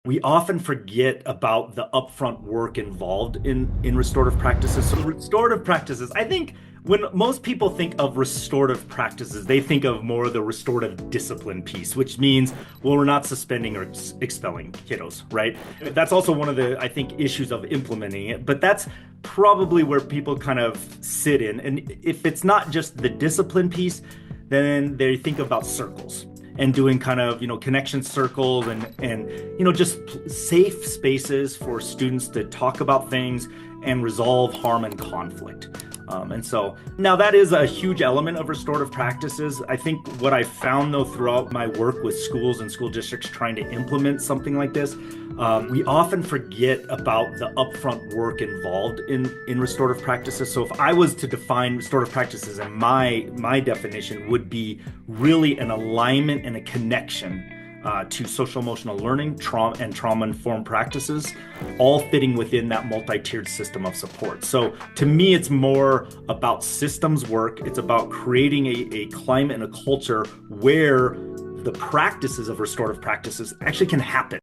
We often forget about the upfront work involved in restorative practices. So restorative practices, I think when most people think of restorative practices, they think of more the restorative discipline piece, which means, well, we're not suspending or expelling kiddos, right? That's also one of the, I think, issues of implementing it, but that's probably where people kind of sit in. And if it's not just the discipline piece, then they think about circles and doing kind of, connection circles and just safe spaces for students to talk about things and resolve harm and conflict. And so now that is a huge element of restorative practices. I think what I found though throughout my work with schools and school districts trying to implement something like this, we often forget about the upfront work involved in restorative practices. So if I was to define restorative practices, and my definition would be really an alignment and a connection to social emotional learning, trauma-informed practices, all fitting within that multi-tiered system of support. So to me, it's more about systems work. It's about creating a climate and a culture where the practices of restorative practices actually can happen.